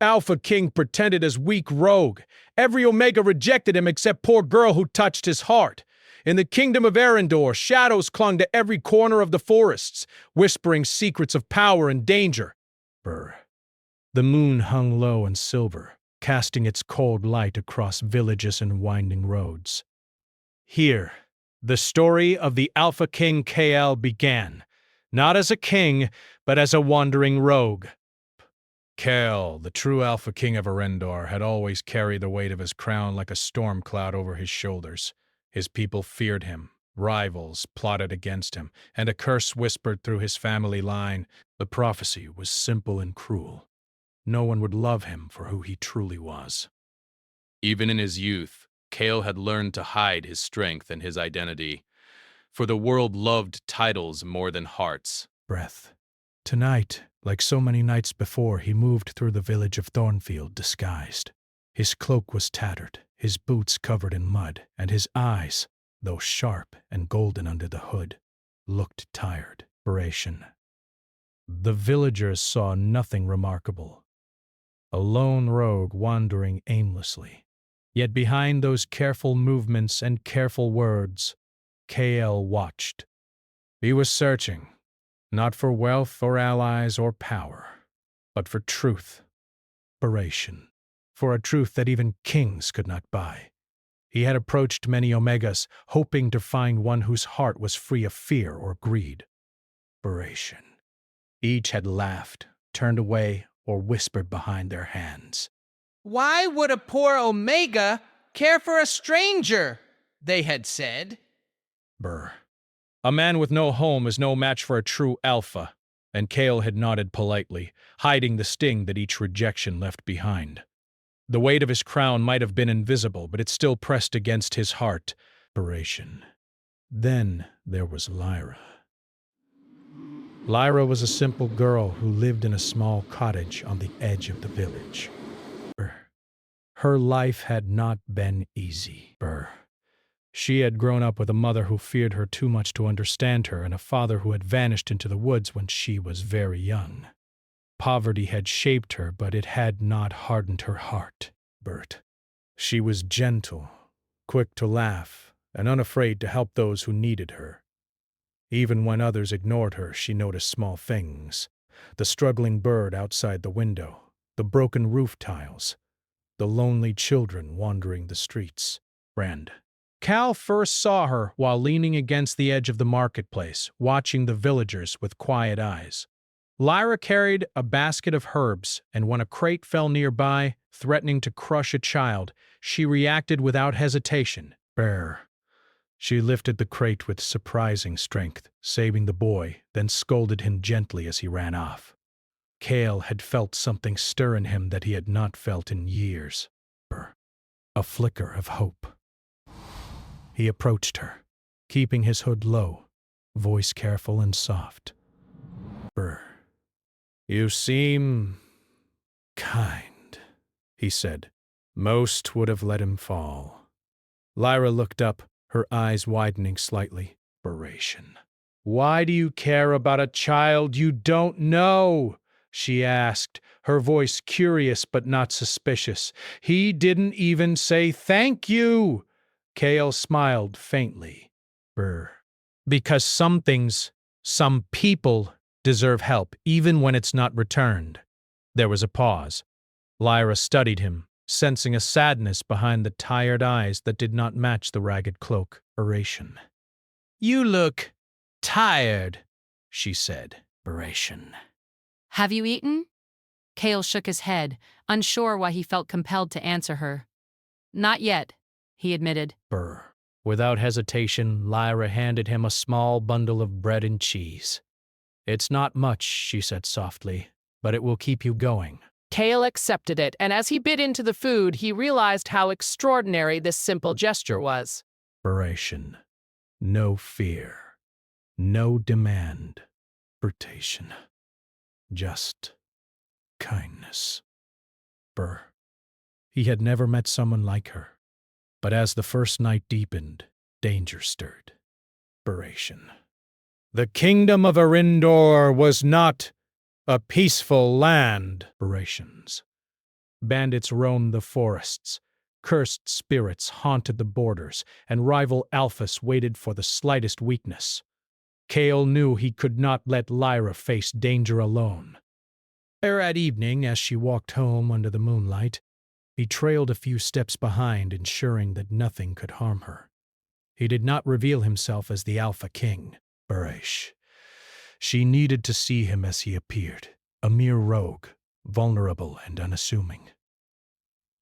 Alpha King pretended as weak rogue. Every Omega rejected him except poor girl who touched his heart. In the kingdom of Arendor, shadows clung to every corner of the forests, whispering secrets of power and danger. Brr. The moon hung low and silver, casting its cold light across villages and winding roads. Here, the story of the Alpha King KL began, not as a king, but as a wandering rogue. Kel, the true Alpha King of Arendor, had always carried the weight of his crown like a storm cloud over his shoulders. His people feared him, rivals plotted against him, and a curse whispered through his family line. The prophecy was simple and cruel. No one would love him for who he truly was. Even in his youth, Kale had learned to hide his strength and his identity, for the world loved titles more than hearts. Breath. Tonight, like so many nights before, he moved through the village of Thornfield disguised. His cloak was tattered, his boots covered in mud, and his eyes, though sharp and golden under the hood, looked tired. The villagers saw nothing remarkable. A lone rogue wandering aimlessly. Yet behind those careful movements and careful words, KL watched. He was searching, not for wealth or allies or power, but for truth, for a truth that even kings could not buy. He had approached many Omegas, hoping to find one whose heart was free of fear or greed. Each had laughed, turned away, or whispered behind their hands. "Why would a poor Omega care for a stranger?" they had said. A man with no home is no match for a true alpha, and Kale had nodded politely, hiding the sting that each rejection left behind. The weight of his crown might have been invisible, but it still pressed against his heart. Then there was Lyra. Lyra was a simple girl who lived in a small cottage on the edge of the village. Her life had not been easy. She had grown up with a mother who feared her too much to understand her and a father who had vanished into the woods when she was very young. Poverty had shaped her, but it had not hardened her heart. She was gentle, quick to laugh, and unafraid to help those who needed her. Even when others ignored her, she noticed small things. The struggling bird outside the window, the broken roof tiles, the lonely children wandering the streets. Cal first saw her while leaning against the edge of the marketplace, watching the villagers with quiet eyes. Lyra carried a basket of herbs, and when a crate fell nearby, threatening to crush a child, she reacted without hesitation. She lifted the crate with surprising strength, saving the boy, then scolded him gently as he ran off. Kale had felt something stir in him that he had not felt in years. A flicker of hope. He approached her, keeping his hood low, voice careful and soft. "You seem kind," he said. Most would have let him fall. Lyra looked up, her eyes widening slightly. "Why do you care about a child you don't know?" she asked, her voice curious but not suspicious. "He didn't even say thank you." Kale smiled faintly. "Because some things, some people, deserve help, even when it's not returned." There was a pause. Lyra studied him, sensing a sadness behind the tired eyes that did not match the ragged cloak. "You look tired," she said. "Have you eaten?" Kale shook his head, unsure why he felt compelled to answer her. "Not yet," he admitted. Without hesitation, Lyra handed him a small bundle of bread and cheese. "It's not much," she said softly, "but it will keep you going." Kale accepted it, and as he bit into the food, he realized how extraordinary this simple gesture was. No fear. No demand. Just kindness. He had never met someone like her. But as the first night deepened, danger stirred. The kingdom of Arendor was not a peaceful land. Bandits roamed the forests. Cursed spirits haunted the borders, and rival alphas waited for the slightest weakness. Cale knew he could not let Lyra face danger alone. At evening, as she walked home under the moonlight, he trailed a few steps behind, ensuring that nothing could harm her. He did not reveal himself as the Alpha King, Barash. She needed to see him as he appeared, a mere rogue, vulnerable and unassuming.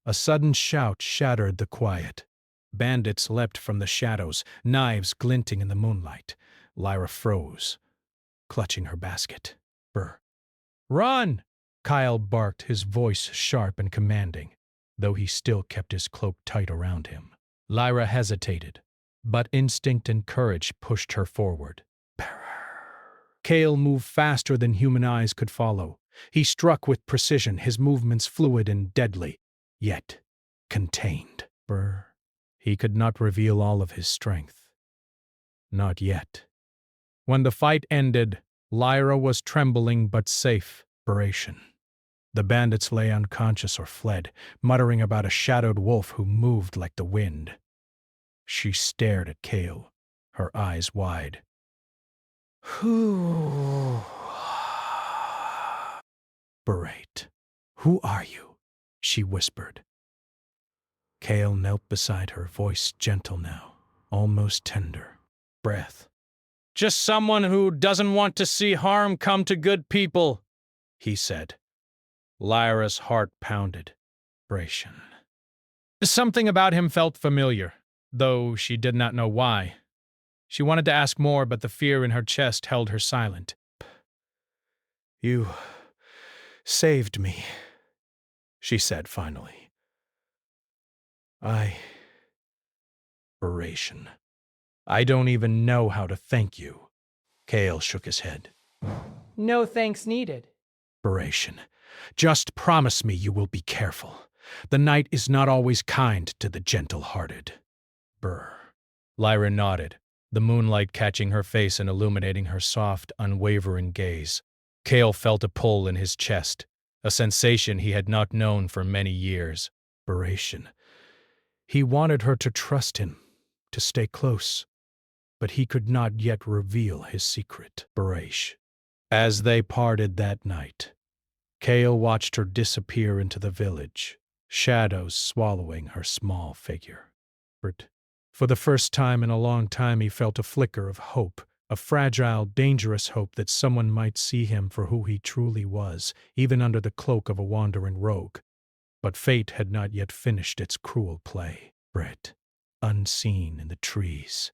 A sudden shout shattered the quiet. Bandits leapt from the shadows, knives glinting in the moonlight. Lyra froze, clutching her basket. Run! Kyle barked, his voice sharp and commanding, though he still kept his cloak tight around him. Lyra hesitated, but instinct and courage pushed her forward. Cale moved faster than human eyes could follow. He struck with precision, his movements fluid and deadly, yet contained. He could not reveal all of his strength. Not yet. When the fight ended, Lyra was trembling but safe. The bandits lay unconscious or fled, muttering about a shadowed wolf who moved like the wind. She stared at Cale, her eyes wide. Who are you? She whispered. Cale knelt beside her, voice gentle now, almost tender. Breath. Just someone who doesn't want to see harm come to good people, he said. Lyra's heart pounded. Something about him felt familiar, though she did not know why. She wanted to ask more, but the fear in her chest held her silent. You saved me, she said finally. I don't even know how to thank you. Cale shook his head. No thanks needed. Just promise me you will be careful. The night is not always kind to the gentle-hearted. Lyra nodded, the moonlight catching her face and illuminating her soft, unwavering gaze. Cale felt a pull in his chest, a sensation he had not known for many years. He wanted her to trust him, to stay close, but he could not yet reveal his secret. As they parted that night, Cale watched her disappear into the village, shadows swallowing her small figure. For the first time in a long time he felt a flicker of hope, a fragile, dangerous hope that someone might see him for who he truly was, even under the cloak of a wandering rogue. But fate had not yet finished its cruel play. Unseen in the trees,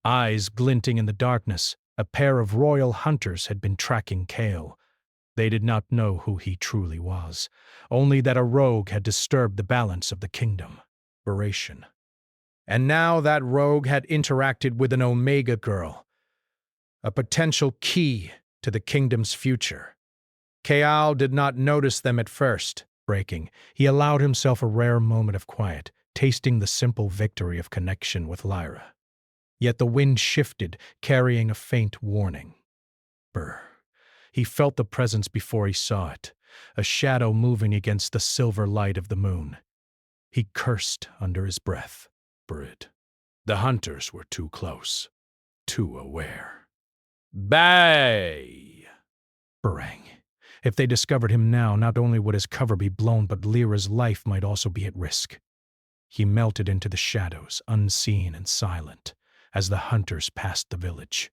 eyes glinting in the darkness, a pair of royal hunters had been tracking Cale. They did not know who he truly was, only that a rogue had disturbed the balance of the kingdom. And now that rogue had interacted with an Omega girl, a potential key to the kingdom's future. Cale did not notice them at first. He allowed himself a rare moment of quiet, tasting the simple victory of connection with Lyra. Yet the wind shifted, carrying a faint warning. He felt the presence before he saw it, a shadow moving against the silver light of the moon. He cursed under his breath. The hunters were too close, too aware. Bay! If they discovered him now, not only would his cover be blown, but Lyra's life might also be at risk. He melted into the shadows, unseen and silent, as the hunters passed the village.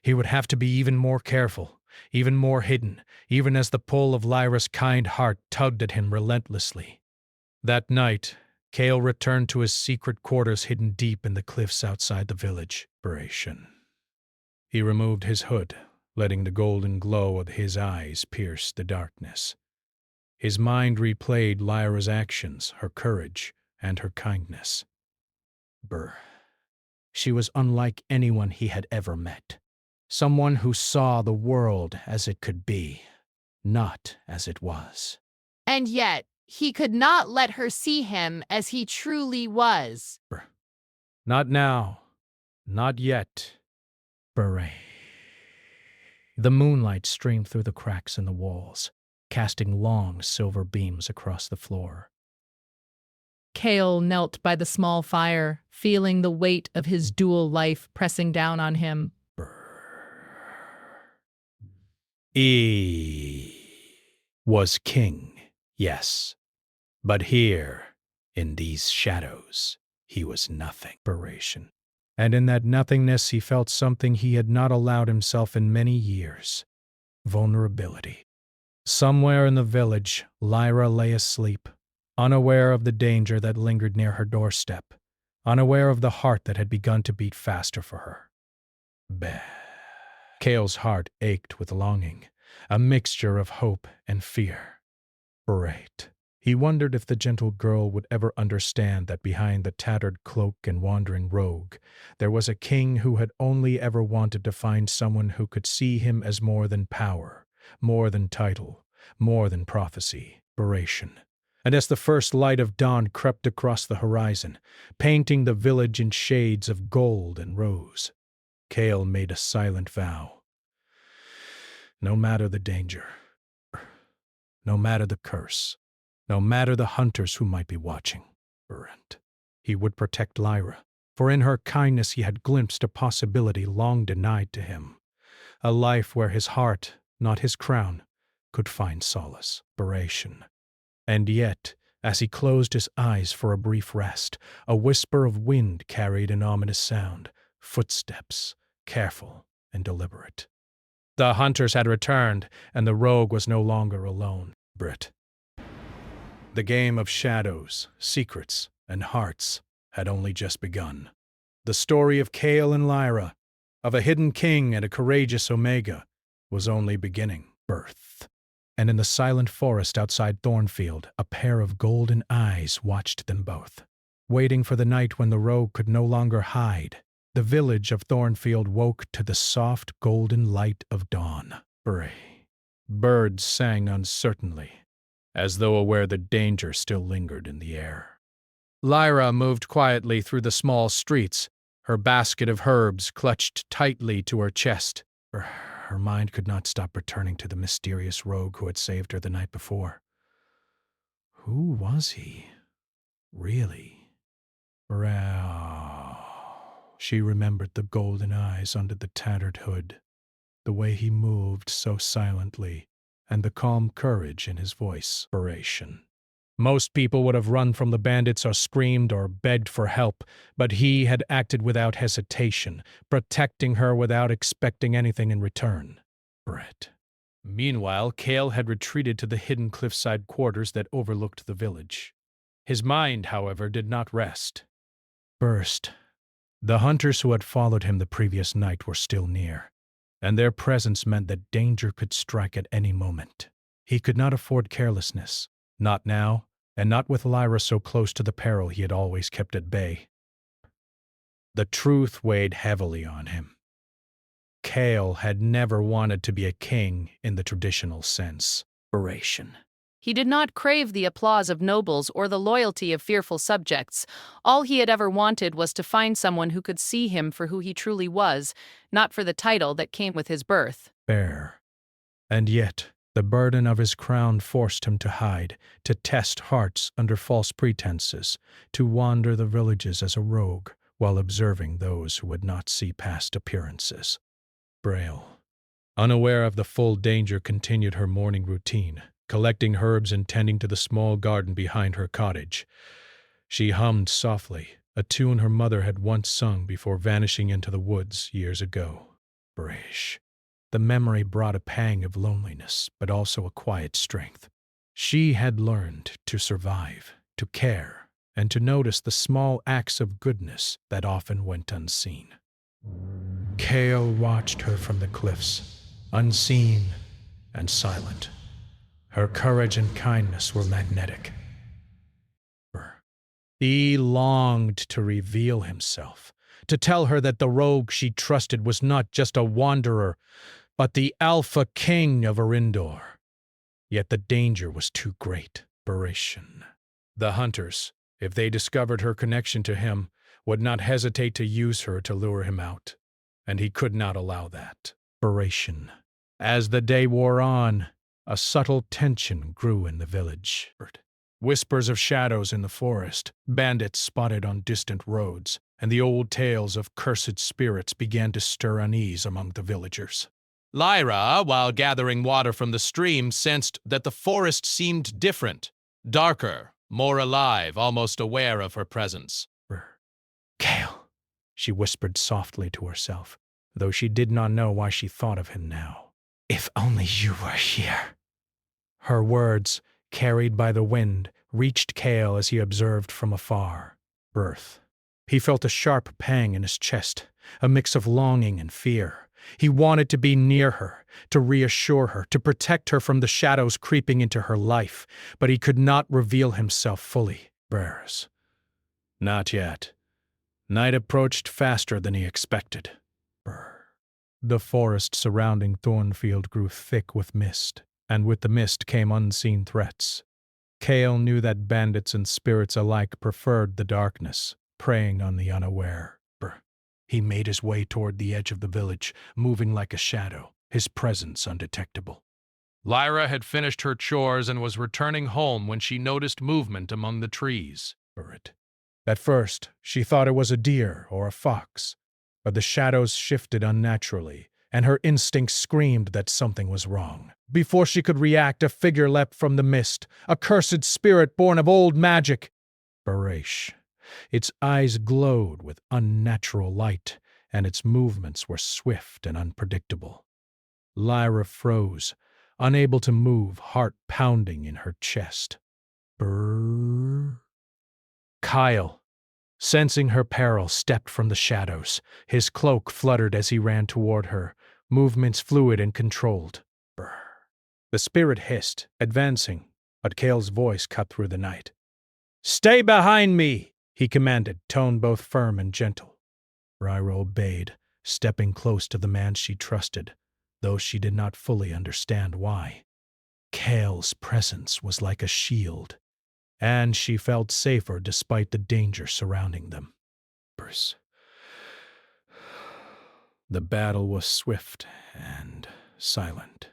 He would have to be even more careful, even more hidden, even as the pull of Lyra's kind heart tugged at him relentlessly. That night, Cale returned to his secret quarters hidden deep in the cliffs outside the village. He removed his hood, letting the golden glow of his eyes pierce the darkness. His mind replayed Lyra's actions, her courage, and her kindness. She was unlike anyone he had ever met. Someone who saw the world as it could be, not as it was. And yet, he could not let her see him as he truly was. Not now. Not yet. The moonlight streamed through the cracks in the walls. casting long silver beams across the floor. Kale knelt by the small fire, feeling the weight of his dual life pressing down on him. He was king, yes, but here, in these shadows, he was nothing. And in that nothingness he felt something he had not allowed himself in many years: vulnerability. Somewhere in the village, Lyra lay asleep, unaware of the danger that lingered near her doorstep, unaware of the heart that had begun to beat faster for her. Bah. Kale's heart ached with longing, a mixture of hope and fear. Great. He wondered if the gentle girl would ever understand that behind the tattered cloak and wandering rogue, there was a king who had only ever wanted to find someone who could see him as more than power, more than title, more than prophecy, aspiration. And as the first light of dawn crept across the horizon, painting the village in shades of gold and rose, Kale made a silent vow. No matter the danger, no matter the curse, no matter the hunters who might be watching, he would protect Lyra, for in her kindness he had glimpsed a possibility long denied to him, a life where his heart, not his crown, could find solace, inspiration. And yet, as he closed his eyes for a brief rest, a whisper of wind carried an ominous sound, footsteps, careful and deliberate. The hunters had returned, and the rogue was no longer alone. The game of shadows, secrets, and hearts had only just begun. The story of Kale and Lyra, of a hidden king and a courageous Omega, was only beginning. Birth. And in the silent forest outside Thornfield, a pair of golden eyes watched them both. Waiting for the night when the rogue could no longer hide, the village of Thornfield woke to the soft golden light of dawn. Birds sang uncertainly, as though aware that danger still lingered in the air. Lyra moved quietly through the small streets, her basket of herbs clutched tightly to her chest. Her mind could not stop returning to the mysterious rogue who had saved her the night before. Who was he, really? She remembered the golden eyes under the tattered hood, the way he moved so silently, and the calm courage in his voice. Most people would have run from the bandits or screamed or begged for help, but he had acted without hesitation, protecting her without expecting anything in return. Meanwhile, Kale had retreated to the hidden cliffside quarters that overlooked the village. His mind, however, did not rest. First, the hunters who had followed him the previous night were still near, and their presence meant that danger could strike at any moment. He could not afford carelessness, not now, and not with Lyra so close to the peril he had always kept at bay. The truth weighed heavily on him. Kale had never wanted to be a king in the traditional sense. He did not crave the applause of nobles or the loyalty of fearful subjects. All he had ever wanted was to find someone who could see him for who he truly was, not for the title that came with his birth. Fair. And yet, the burden of his crown forced him to hide, to test hearts under false pretenses, to wander the villages as a rogue while observing those who would not see past appearances. Braille, unaware of the full danger, continued her morning routine, collecting herbs and tending to the small garden behind her cottage. She hummed softly, a tune her mother had once sung before vanishing into the woods years ago. The memory brought a pang of loneliness, but also a quiet strength. She had learned to survive, to care, and to notice the small acts of goodness that often went unseen. Kale watched her from the cliffs, unseen and silent. Her courage and kindness were magnetic. He longed to reveal himself, to tell her that the rogue she trusted was not just a wanderer, but the Alpha King of Arindor. Yet the danger was too great. The hunters, if they discovered her connection to him, would not hesitate to use her to lure him out, and he could not allow that. As the day wore on, A subtle tension grew in the village. Whispers of shadows in the forest, bandits spotted on distant roads, and the old tales of cursed spirits began to stir unease among the villagers. Lyra, while gathering water from the stream, sensed that the forest seemed different, darker, more alive, almost aware of her presence. Cale, she whispered softly to herself, though she did not know why she thought of him now. If only you were here. Her words, carried by the wind, reached Cale as he observed from afar. Birth. He felt a sharp pang in his chest, a mix of longing and fear. He wanted to be near her, to reassure her, to protect her from the shadows creeping into her life, but he could not reveal himself fully. Bears. Not yet. Night approached faster than he expected. Brr. The forest surrounding Thornfield grew thick with mist, and with the mist came unseen threats. Cale knew that bandits and spirits alike preferred the darkness, preying on the unaware. Brr. He made his way toward the edge of the village, moving like a shadow, his presence undetectable. Lyra had finished her chores and was returning home when she noticed movement among the trees. At first, she thought it was a deer or a fox, but the shadows shifted unnaturally, and her instinct screamed that something was wrong. Before she could react, a figure leapt from the mist, a cursed spirit born of old magic. Barash. Its eyes glowed with unnatural light, and its movements were swift and unpredictable. Lyra froze, unable to move, heart pounding in her chest. Brrr. Kyle, sensing her peril, stepped from the shadows. His cloak fluttered as he ran toward her, movements fluid and controlled. Brrr. The spirit hissed, advancing, but Cale's voice cut through the night. "Stay behind me!" he commanded, tone both firm and gentle. Lyra obeyed, stepping close to the man she trusted, though she did not fully understand why. Cale's presence was like a shield, and she felt safer despite the danger surrounding them. The battle was swift and silent.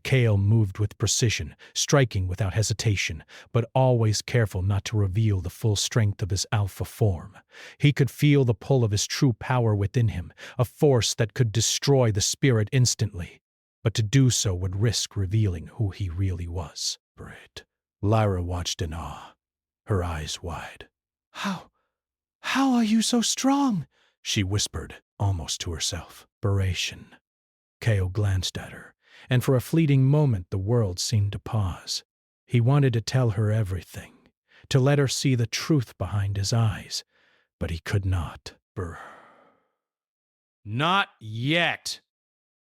Cale moved with precision, striking without hesitation, but always careful not to reveal the full strength of his alpha form. He could feel the pull of his true power within him, a force that could destroy the spirit instantly, but to do so would risk revealing who he really was. Lyra watched in awe, her eyes wide. How are you so strong?" she whispered, almost to herself. Cale glanced at her, and for a fleeting moment the world seemed to pause. He wanted to tell her everything, to let her see the truth behind his eyes, but he could not. Not yet.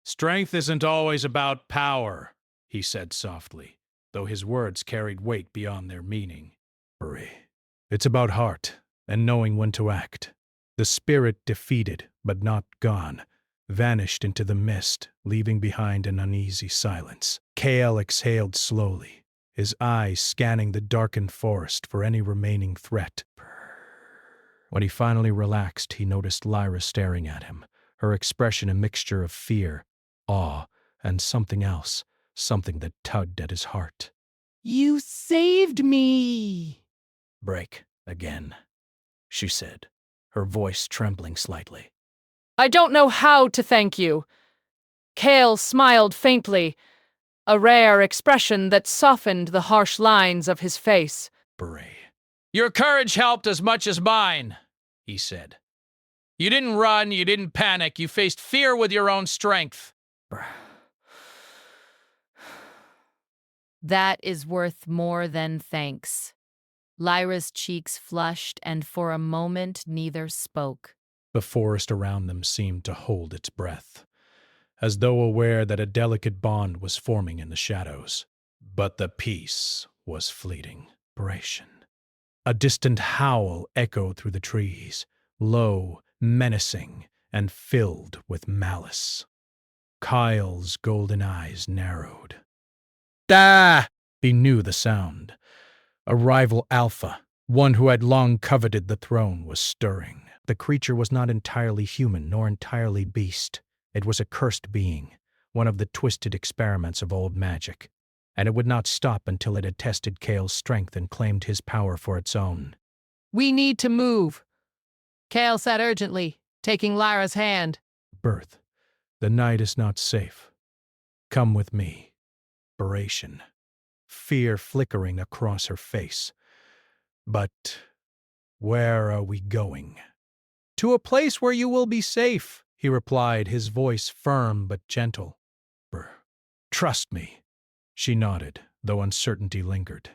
Strength isn't always about power, he said softly, though his words carried weight beyond their meaning. It's about heart and knowing when to act. The spirit, defeated but not gone, vanished into the mist, leaving behind an uneasy silence. Cale exhaled slowly, his eyes scanning the darkened forest for any remaining threat. When he finally relaxed, he noticed Lyra staring at him, her expression a mixture of fear, awe, and something else, something that tugged at his heart. You saved me! "Break again," she said, her voice trembling slightly. I don't know how to thank you. Cale smiled faintly, a rare expression that softened the harsh lines of his face. Your courage helped as much as mine, he said. You didn't run, you didn't panic, you faced fear with your own strength. That is worth more than thanks. Lyra's cheeks flushed, and for a moment neither spoke. The forest around them seemed to hold its breath, as though aware that a delicate bond was forming in the shadows. But the peace was fleeting. A distant howl echoed through the trees, low, menacing, and filled with malice. Kyle's golden eyes narrowed. "Ah!" He knew the sound. A rival alpha, one who had long coveted the throne, was stirring. The creature was not entirely human nor entirely beast. It was a cursed being, one of the twisted experiments of old magic, and it would not stop until it had tested Kale's strength and claimed his power for its own. We need to move, Kale said urgently, taking Lyra's hand. Birth, the night is not safe. Come with me. Inspiration. Fear flickering across her face. But where are we going? To a place where you will be safe, he replied, his voice firm but gentle. Trust me. She nodded, though uncertainty lingered.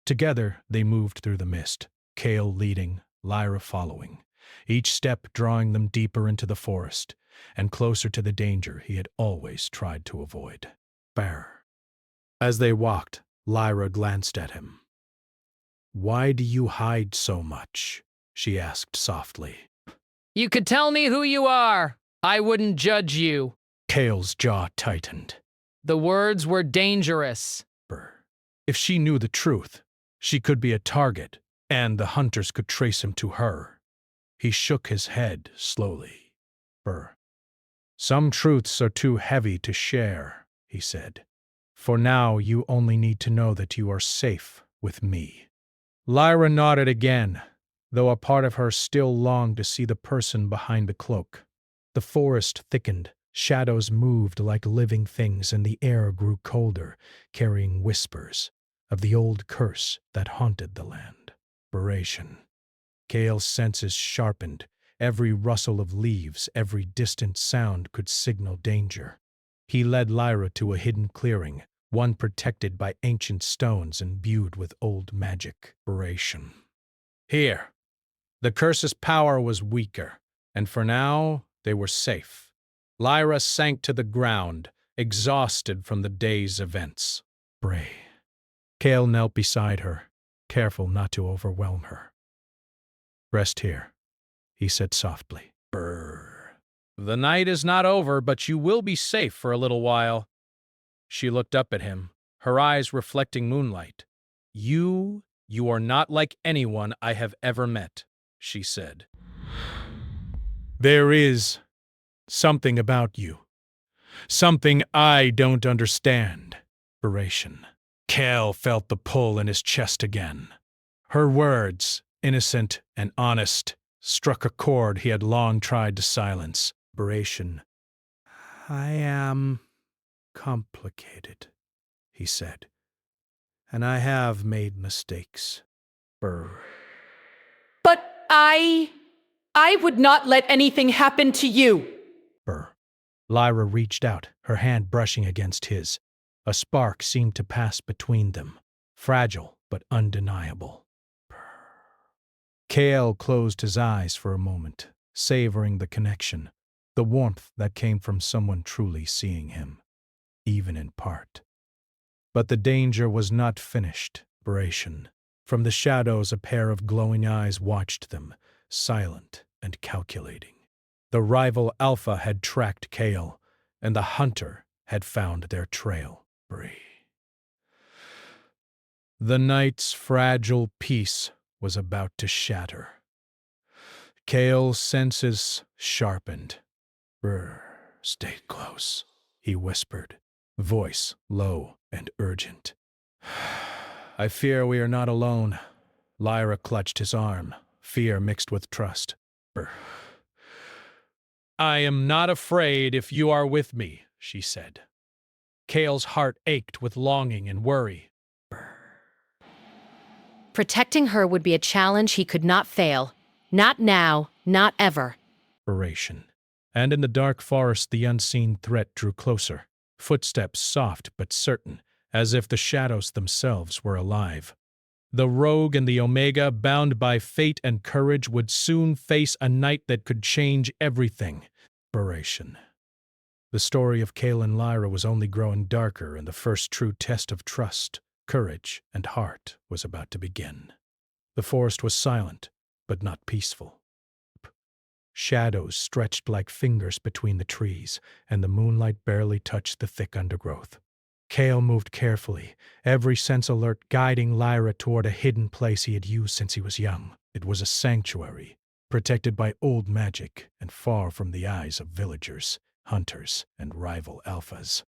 Together they moved through the mist, Kale leading, Lyra following, each step drawing them deeper into the forest and closer to the danger he had always tried to avoid. Bear. As they walked, Lyra glanced at him. Why do you hide so much? She asked softly. You could tell me who you are. I wouldn't judge you. Kale's jaw tightened. The words were dangerous. If she knew the truth, she could be a target, and the hunters could trace him to her. He shook his head slowly. Some truths are too heavy to share, he said. For now, you only need to know that you are safe with me. Lyra nodded again, though a part of her still longed to see the person behind the cloak. The forest thickened, shadows moved like living things, and the air grew colder, carrying whispers of the old curse that haunted the land. Kale's senses sharpened. Every rustle of leaves, every distant sound could signal danger. He led Lyra to a hidden clearing, one protected by ancient stones and imbued with old magic. Here. The curse's power was weaker, and for now they were safe. Lyra sank to the ground, exhausted from the day's events. Kale knelt beside her, careful not to overwhelm her. Rest here, he said softly. The night is not over, but you will be safe for a little while. She looked up at him, her eyes reflecting moonlight. You are not like anyone I have ever met, she said. There is something about you. Something I don't understand. Kale felt the pull in his chest again. Her words, innocent and honest, struck a chord he had long tried to silence. I am complicated, he said, and I have made mistakes. But I would not let anything happen to you. Lyra reached out, her hand brushing against his. A spark seemed to pass between them, fragile but undeniable. Kale closed his eyes for a moment, savoring the connection, the warmth that came from someone truly seeing him, even in part. But the danger was not finished. From the shadows, a pair of glowing eyes watched them, silent and calculating. The rival Alpha had tracked Kale, and the hunter had found their trail. The night's fragile peace was about to shatter. Kale's senses sharpened. Stay close, he whispered, voice low and urgent. I fear we are not alone. Lyra clutched his arm, fear mixed with trust. I am not afraid if you are with me, she said. Kale's heart ached with longing and worry. Protecting her would be a challenge he could not fail. Not now, not ever. And in the dark forest the unseen threat drew closer, footsteps soft but certain, as if the shadows themselves were alive. The rogue and the Omega, bound by fate and courage, would soon face a night that could change everything. The story of Kale and Lyra was only growing darker, and the first true test of trust, courage, and heart was about to begin. The forest was silent, but not peaceful. Shadows stretched like fingers between the trees, and the moonlight barely touched the thick undergrowth. Kale moved carefully, every sense alert, guiding Lyra toward a hidden place he had used since he was young. It was a sanctuary, protected by old magic and far from the eyes of villagers, hunters, and rival alphas.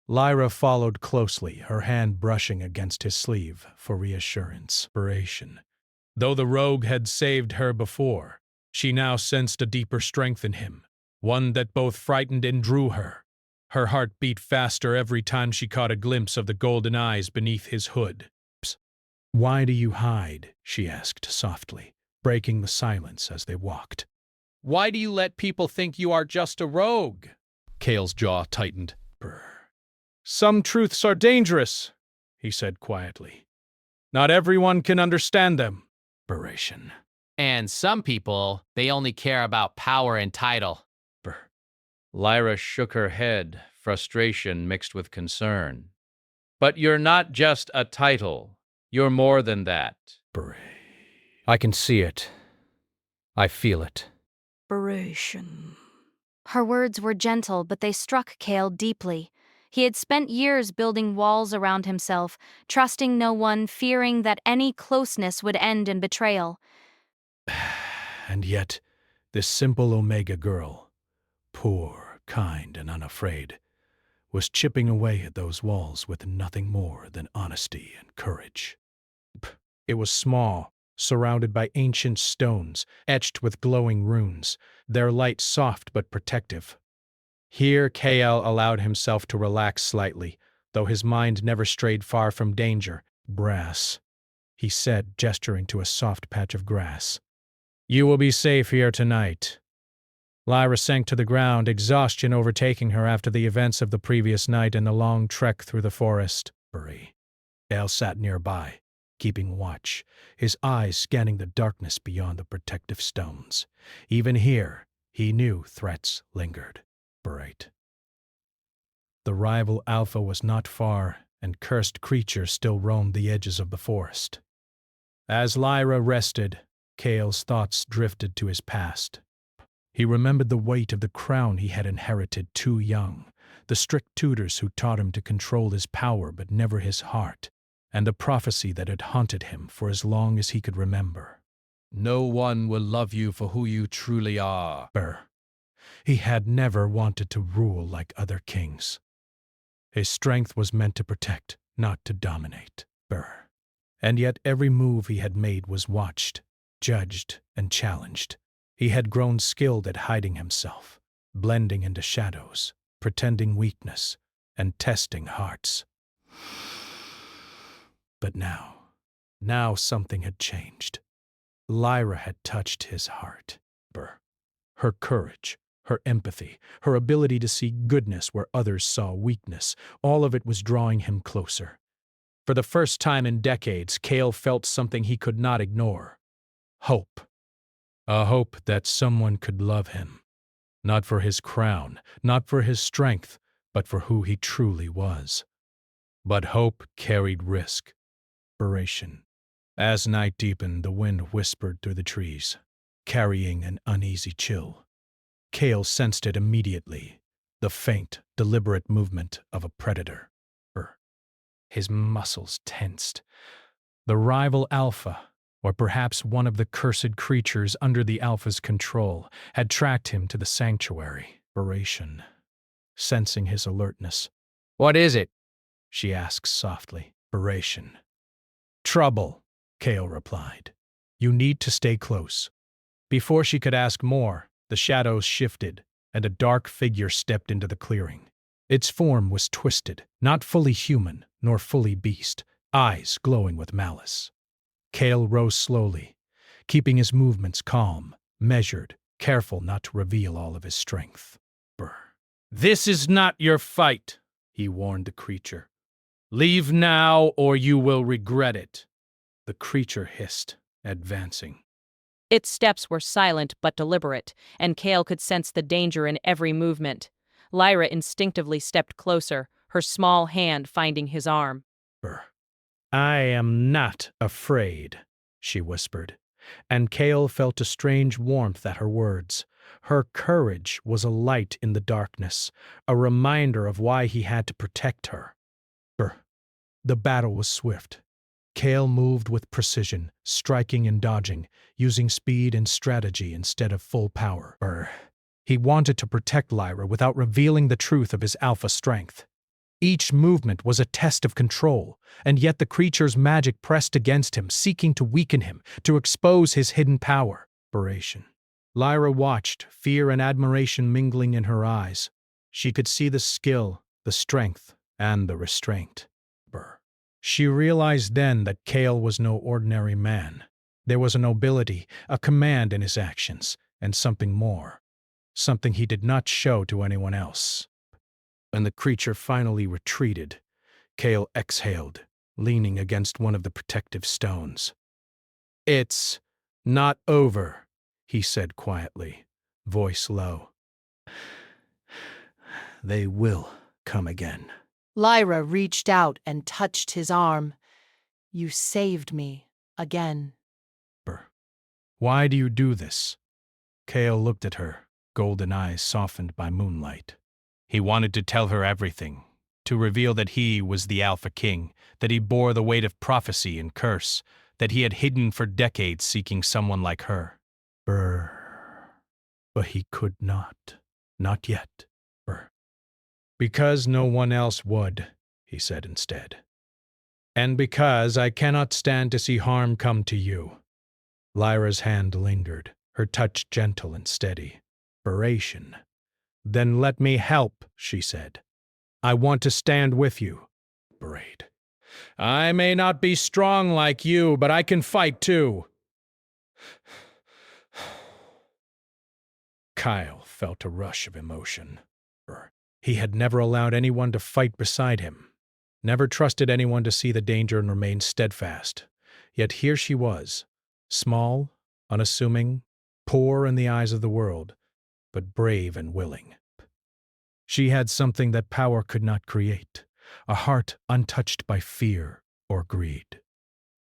Lyra followed closely, her hand brushing against his sleeve for reassurance. Though the rogue had saved her before, she now sensed a deeper strength in him, one that both frightened and drew her. Her heart beat faster every time she caught a glimpse of the golden eyes beneath his hood. "Why do you hide?" she asked softly, breaking the silence as they walked. Why do you let people think you are just a rogue? Kale's jaw tightened. "Some truths are dangerous," he said quietly. "Not everyone can understand them." And some people, they only care about power and title. Lyra shook her head, frustration mixed with concern. But you're not just a title. You're more than that. I can see it. I feel it. Her words were gentle, but they struck Kale deeply. He had spent years building walls around himself, trusting no one, fearing that any closeness would end in betrayal. And yet, this simple Omega girl, poor, kind, and unafraid, was chipping away at those walls with nothing more than honesty and courage. It was small, surrounded by ancient stones, etched with glowing runes, their light soft but protective. Here Kale allowed himself to relax slightly, though his mind never strayed far from danger. "Brass," he said, gesturing to a soft patch of grass. "You will be safe here tonight." Lyra sank to the ground, exhaustion overtaking her after the events of the previous night and the long trek through the forest. Kale sat nearby, keeping watch, his eyes scanning the darkness beyond the protective stones. Even here, he knew threats lingered. The rival Alpha was not far, and cursed creatures still roamed the edges of the forest. As Lyra rested, Kale's thoughts drifted to his past. He remembered the weight of the crown he had inherited too young, the strict tutors who taught him to control his power but never his heart, and the prophecy that had haunted him for as long as he could remember. No one will love you for who you truly are. He had never wanted to rule like other kings. His strength was meant to protect, not to dominate. And yet every move he had made was watched, judged, and challenged. He had grown skilled at hiding himself, blending into shadows, pretending weakness, and testing hearts. But now something had changed. Lyra had touched his heart. Her courage, her empathy, her ability to see goodness where others saw weakness, all of it was drawing him closer. For the first time in decades, Kale felt something he could not ignore. Hope. A hope that someone could love him. Not for his crown, not for his strength, but for who he truly was. But hope carried risk. As night deepened, the wind whispered through the trees, carrying an uneasy chill. Kale sensed it immediately, the faint, deliberate movement of a predator. His muscles tensed. The rival Alpha, or perhaps one of the cursed creatures under the Alpha's control, had tracked him to the sanctuary. Sensing his alertness. What is it? She asked softly. Trouble, Kale replied. You need to stay close. Before she could ask more, the shadows shifted, and a dark figure stepped into the clearing. Its form was twisted, not fully human, nor fully beast, eyes glowing with malice. Kale rose slowly, keeping his movements calm, measured, careful not to reveal all of his strength. This is not your fight, he warned the creature. Leave now, or you will regret it. The creature hissed, advancing. Its steps were silent but deliberate, and Kale could sense the danger in every movement. Lyra instinctively stepped closer, her small hand finding his arm. I am not afraid, she whispered, and Kale felt a strange warmth at her words. Her courage was a light in the darkness, a reminder of why he had to protect her. The battle was swift. Kale moved with precision, striking and dodging, using speed and strategy instead of full power. He wanted to protect Lyra without revealing the truth of his alpha strength. Each movement was a test of control, and yet the creature's magic pressed against him, seeking to weaken him, to expose his hidden power. Lyra watched, fear and admiration mingling in her eyes. She could see the skill, the strength, and the restraint. She realized then that Cale was no ordinary man. There was a nobility, a command in his actions, and something more. Something he did not show to anyone else. When the creature finally retreated, Cale exhaled, leaning against one of the protective stones. "It's not over," he said quietly, voice low. "They will come again." Lyra reached out and touched his arm. "You saved me again." "Why do you do this?" Cale looked at her, golden eyes softened by moonlight. He wanted to tell her everything, to reveal that he was the Alpha King, that he bore the weight of prophecy and curse, that he had hidden for decades seeking someone like her. But he could not. Not yet. "Because no one else would," he said instead. "And because I cannot stand to see harm come to you." Lyra's hand lingered, her touch gentle and steady. "Then let me help," she said. "I want to stand with you." "I may not be strong like you, but I can fight too." Kyle felt a rush of emotion. He had never allowed anyone to fight beside him, never trusted anyone to see the danger and remain steadfast. Yet here she was, small, unassuming, poor in the eyes of the world, but brave and willing. She had something that power could not create, a heart untouched by fear or greed.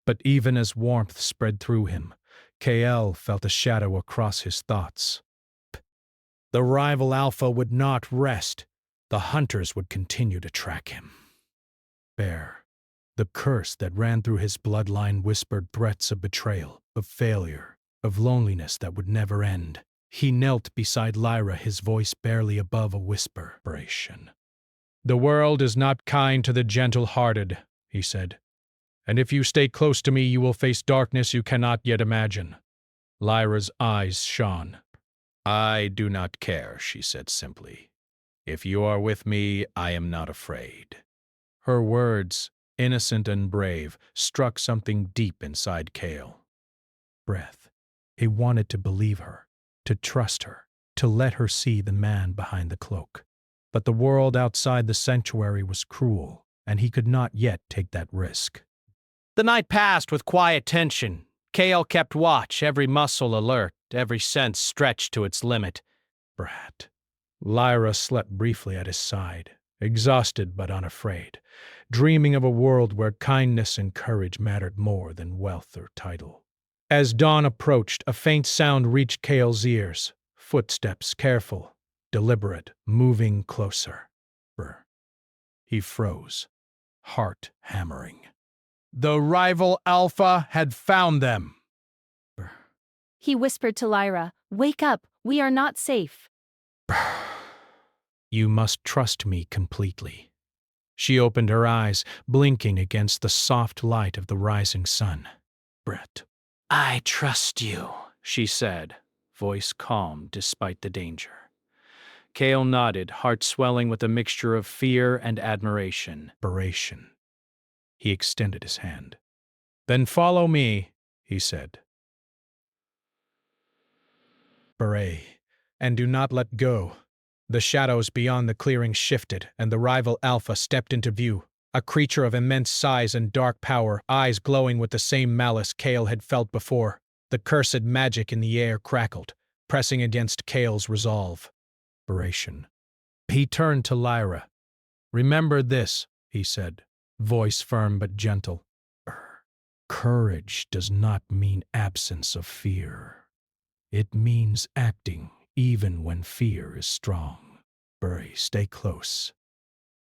But even as warmth spread through him, Kael felt a shadow across his thoughts. The rival Alpha would not rest. The hunters would continue to track him. The curse that ran through his bloodline whispered threats of betrayal, of failure, of loneliness that would never end. He knelt beside Lyra, his voice barely above a whisper. "The world is not kind to the gentle-hearted," he said. "And if you stay close to me, you will face darkness you cannot yet imagine." Lyra's eyes shone. "I do not care," she said simply. "If you are with me, I am not afraid." Her words, innocent and brave, struck something deep inside Cale. He wanted to believe her, to trust her, to let her see the man behind the cloak. But the world outside the sanctuary was cruel, and he could not yet take that risk. The night passed with quiet tension. Cale kept watch, every muscle alert, every sense stretched to its limit. Lyra slept briefly at his side, exhausted but unafraid, dreaming of a world where kindness and courage mattered more than wealth or title. As dawn approached, a faint sound reached Cale's ears. Footsteps, careful, deliberate, moving closer. He froze, heart hammering. The rival Alpha had found them. He whispered to Lyra, "Wake up, we are not safe." "You must trust me completely." She opened her eyes, blinking against the soft light of the rising sun. "I trust you," she said, voice calm despite the danger. Cale nodded, heart swelling with a mixture of fear and admiration. He extended his hand. "Then follow me," he said. And do not let go." The shadows beyond the clearing shifted, and the rival Alpha stepped into view, a creature of immense size and dark power, eyes glowing with the same malice Cale had felt before. The cursed magic in the air crackled, pressing against Cale's resolve. He turned to Lyra. "Remember this," he said, voice firm but gentle. "Courage does not mean absence of fear. It means acting even when fear is strong. Stay close.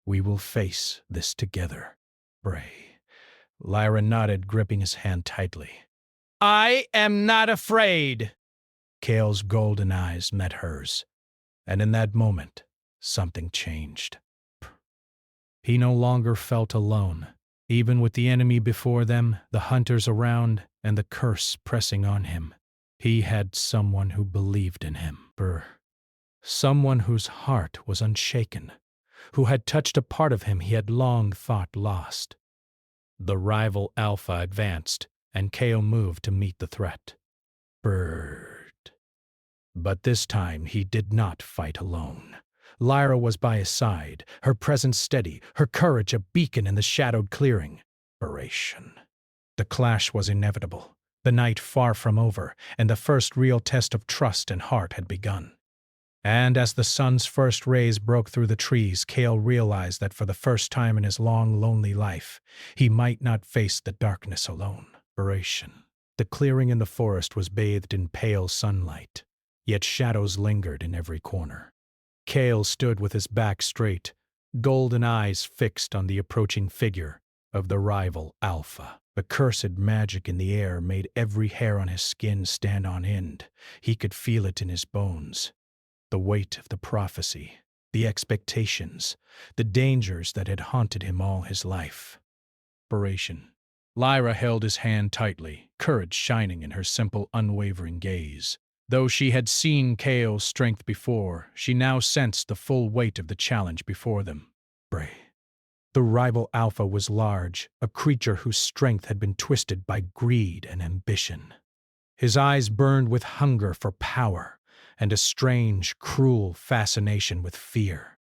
We will face this together." Lyra nodded, gripping his hand tightly. "I am not afraid." Cale's golden eyes met hers, and in that moment, something changed. He no longer felt alone. Even with the enemy before them, the hunters around, and the curse pressing on him, he had someone who believed in him. Someone whose heart was unshaken, who had touched a part of him he had long thought lost. The rival Alpha advanced, and Kale moved to meet the threat. But this time he did not fight alone. Lyra was by his side, her presence steady, her courage a beacon in the shadowed clearing. The clash was inevitable, the night far from over, and the first real test of trust and heart had begun. And as the sun's first rays broke through the trees, Kale realized that for the first time in his long, lonely life, he might not face the darkness alone. The clearing in the forest was bathed in pale sunlight, yet shadows lingered in every corner. Kale stood with his back straight, golden eyes fixed on the approaching figure of the rival Alpha. The cursed magic in the air made every hair on his skin stand on end. He could feel it in his bones. The weight of the prophecy, the expectations, the dangers that had haunted him all his life. Lyra held his hand tightly, courage shining in her simple, unwavering gaze. Though she had seen Kale's strength before, she now sensed the full weight of the challenge before them. The rival Alpha was large, a creature whose strength had been twisted by greed and ambition. His eyes burned with hunger for power and a strange, cruel fascination with fear.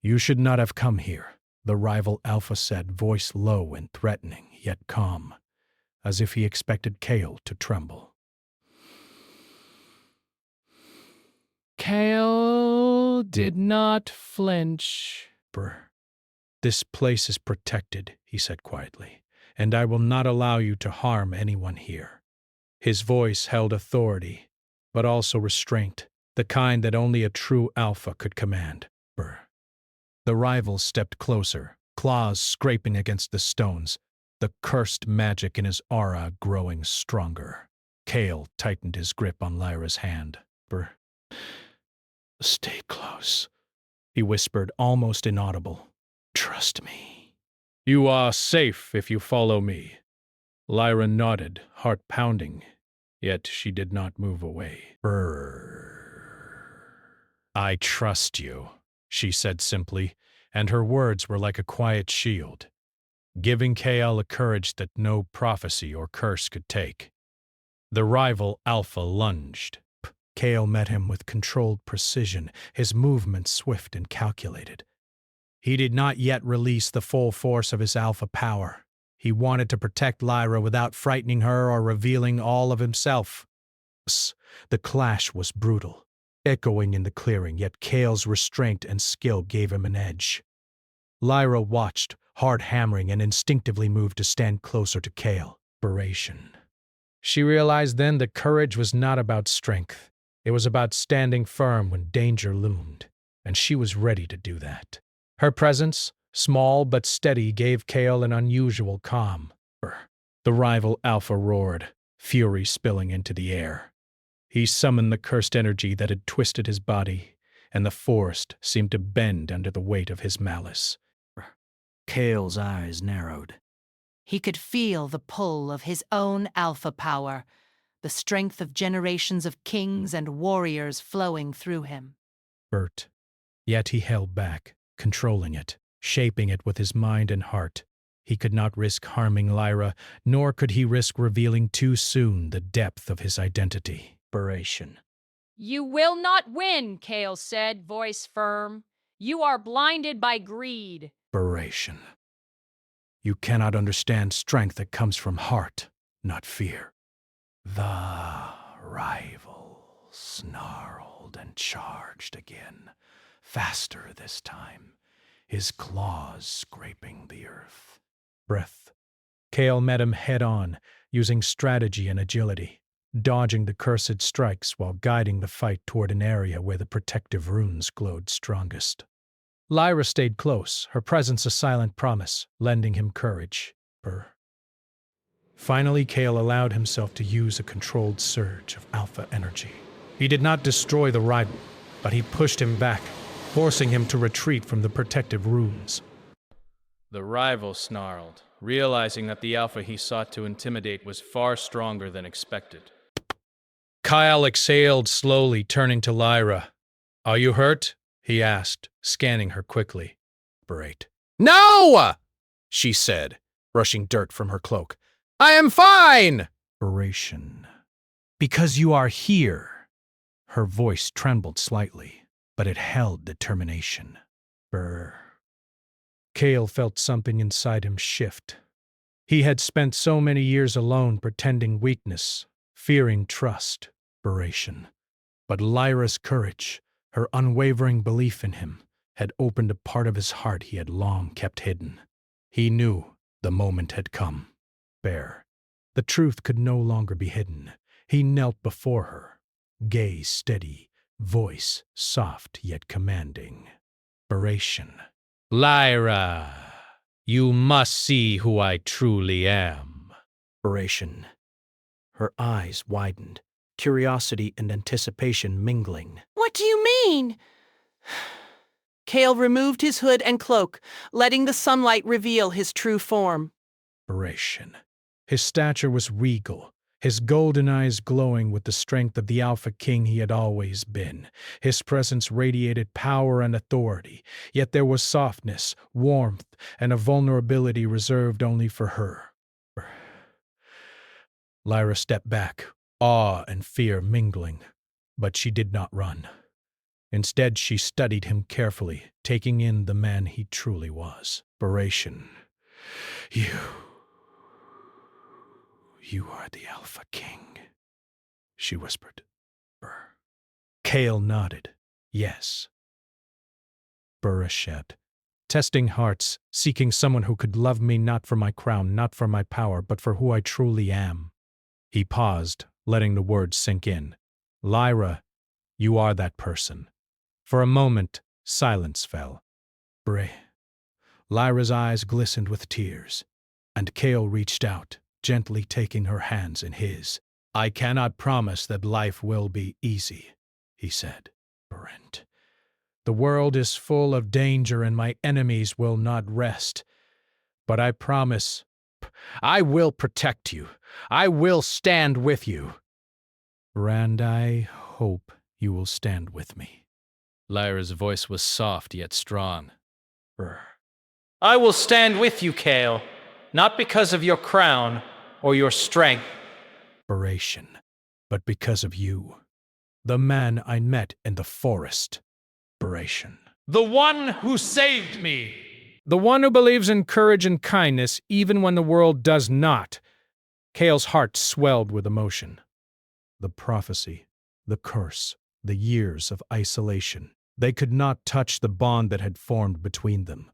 You should not have come here, the rival Alpha said, voice low and threatening, yet calm, as if he expected Kale to tremble. Kale did not flinch. This place is protected, he said quietly, and I will not allow you to harm anyone here. His voice held authority, but also restraint, the kind that only a true Alpha could command. The rival stepped closer, claws scraping against the stones, the cursed magic in his aura growing stronger. Kale tightened his grip on Lyra's hand. Stay close, he whispered, almost inaudible. Trust me. You are safe if you follow me. Lyra nodded, heart pounding, yet she did not move away. I trust you, she said simply, and her words were like a quiet shield, giving Kale a courage that no prophecy or curse could take. The rival Alpha lunged. Kale met him with controlled precision, his movements swift and calculated. He did not yet release the full force of his Alpha power. He wanted to protect Lyra without frightening her or revealing all of himself. The clash was brutal, echoing in the clearing, yet Kale's restraint and skill gave him an edge. Lyra watched, heart hammering, and instinctively moved to stand closer to Kale. She realized then that courage was not about strength. It was about standing firm when danger loomed, and she was ready to do that. Her presence, small but steady, gave Kale an unusual calm. The rival Alpha roared, fury spilling into the air. He summoned the cursed energy that had twisted his body, and the forest seemed to bend under the weight of his malice. Kale's eyes narrowed. He could feel the pull of his own Alpha power, the strength of generations of kings and warriors flowing through him. Yet he held back, controlling it, shaping it with his mind and heart. He could not risk harming Lyra, nor could he risk revealing too soon the depth of his identity. You will not win, Kale said, voice firm. You are blinded by greed. You cannot understand strength that comes from heart, not fear. The rival snarled and charged again, faster this time, his claws scraping the earth. Kale met him head-on, using strategy and agility, dodging the cursed strikes while guiding the fight toward an area where the protective runes glowed strongest. Lyra stayed close, her presence a silent promise, lending him courage. Finally, Kale allowed himself to use a controlled surge of Alpha energy. He did not destroy the rival, but he pushed him back, forcing him to retreat from the protective runes. The rival snarled, realizing that the alpha he sought to intimidate was far stronger than expected. Kyle exhaled slowly, turning to Lyra. "Are you hurt?" he asked, scanning her quickly. "Berate." "No!" she said, brushing dirt from her cloak. "I am fine!" Beration. "Because you are here." Her voice trembled slightly, but it held determination. Kale felt something inside him shift. He had spent so many years alone pretending weakness, fearing trust, Beration. But Lyra's courage, her unwavering belief in him, had opened a part of his heart he had long kept hidden. He knew the moment had come. Bare. The truth could no longer be hidden. He knelt before her, gaze steady, voice soft yet commanding. Beration. "Lyra, you must see who I truly am." Beration. Her eyes widened, curiosity and anticipation mingling. What do you mean? Kale removed his hood and cloak, letting the sunlight reveal his true form. Beration. His stature was regal, his golden eyes glowing with the strength of the Alpha King he had always been. His presence radiated power and authority, yet there was softness, warmth, and a vulnerability reserved only for her. Lyra stepped back, awe and fear mingling, but she did not run. Instead, she studied him carefully, taking in the man he truly was. Beration. You are the Alpha King, she whispered. Kale nodded. Yes. Bereshet. Testing hearts, seeking someone who could love me not for my crown, not for my power, but for who I truly am. He paused, letting the words sink in. Lyra, you are that person. For a moment, silence fell. Lyra's eyes glistened with tears, and Kale reached out, gently taking her hands in his. "I cannot promise that life will be easy," he said. "Brent. The world is full of danger and my enemies will not rest. But I promise, I will protect you. I will stand with you. And I hope you will stand with me." Lyra's voice was soft yet strong. "I will stand with you, Kale, not because of your crown or your strength." Beration. But because of you. The man I met in the forest. Beration. The one who saved me. The one who believes in courage and kindness even when the world does not. Kale's heart swelled with emotion. The prophecy, the curse, the years of isolation. They could not touch the bond that had formed between them.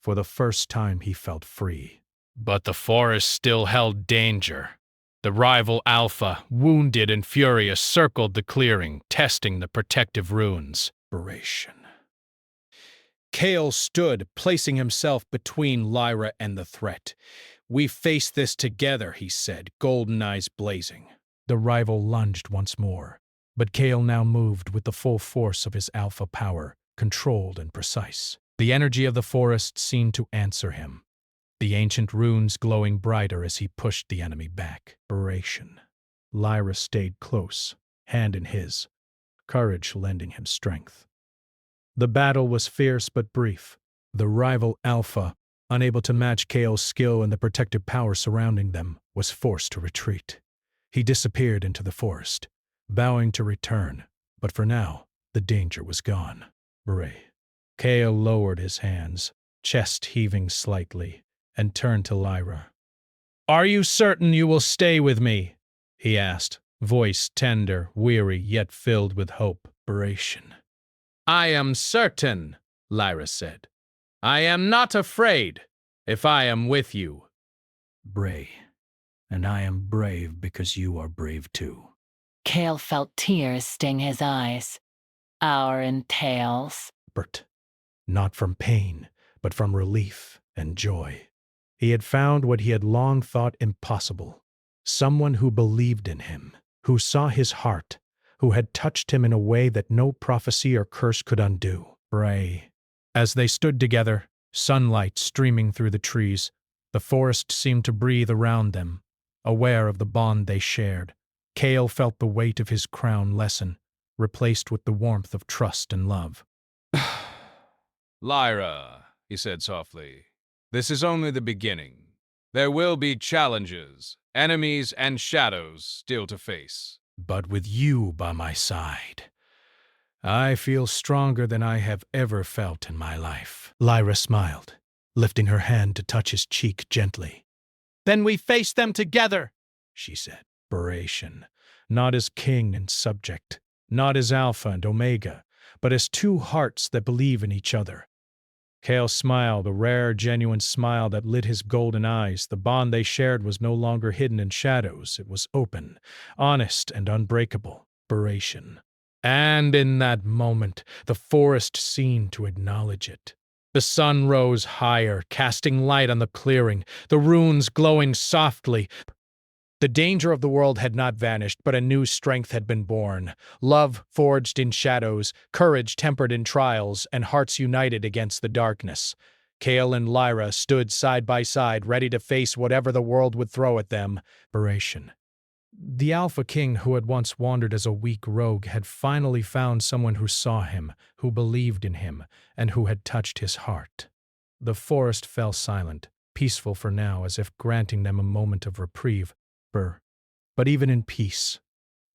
For the first time he felt free. But the forest still held danger. The rival Alpha, wounded and furious, circled the clearing, testing the protective runes. Beration. Kale stood, placing himself between Lyra and the threat. "We face this together," he said, golden eyes blazing. The rival lunged once more, but Kale now moved with the full force of his alpha power, controlled and precise. The energy of the forest seemed to answer him, the ancient runes glowing brighter as he pushed the enemy back. Beration. Lyra stayed close, hand in his, courage lending him strength. The battle was fierce but brief. The rival Alpha, unable to match Kale's skill and the protective power surrounding them, was forced to retreat. He disappeared into the forest, vowing to return, but for now, the danger was gone. Kale lowered his hands, chest heaving slightly, and turned to Lyra. "Are you certain you will stay with me?" he asked, voice tender, weary, yet filled with hope. Beration. "I am certain," Lyra said. "I am not afraid if I am with you." And I am brave because you are brave too. Kale felt tears sting his eyes. Our entails. Not from pain, but from relief and joy. He had found what he had long thought impossible. Someone who believed in him, who saw his heart, who had touched him in a way that no prophecy or curse could undo. Bray. As they stood together, sunlight streaming through the trees, the forest seemed to breathe around them, aware of the bond they shared. Cale felt the weight of his crown lessen, replaced with the warmth of trust and love. Lyra, he said softly, this is only the beginning. There will be challenges, enemies, and shadows still to face. But with you by my side, I feel stronger than I have ever felt in my life. Lyra smiled, lifting her hand to touch his cheek gently. Then we face them together, she said. Inspiration, not as king and subject, not as Alpha and Omega, but as two hearts that believe in each other. Cale smiled, a rare, genuine smile that lit his golden eyes. The bond they shared was no longer hidden in shadows. It was open, honest, and unbreakable. Inspiration. And in that moment, the forest seemed to acknowledge it. The sun rose higher, casting light on the clearing, the runes glowing softly. The danger of the world had not vanished, but a new strength had been born. Love forged in shadows, courage tempered in trials, and hearts united against the darkness. Cale and Lyra stood side by side, ready to face whatever the world would throw at them. Inspiration. The Alpha King, who had once wandered as a weak rogue, had finally found someone who saw him, who believed in him, and who had touched his heart. The forest fell silent, peaceful for now, as if granting them a moment of reprieve. But even in peace,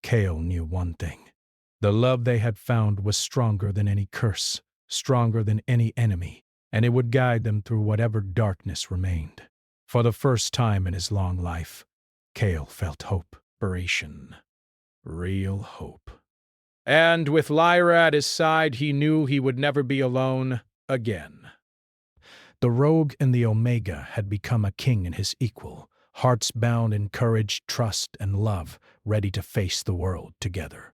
Cale knew one thing. The love they had found was stronger than any curse, stronger than any enemy, and it would guide them through whatever darkness remained. For the first time in his long life, Cale felt hope. Inspiration. Real hope. And with Lyra at his side, he knew he would never be alone again. The rogue and the Omega had become a king and his equal, hearts bound in courage, trust, and love, ready to face the world together.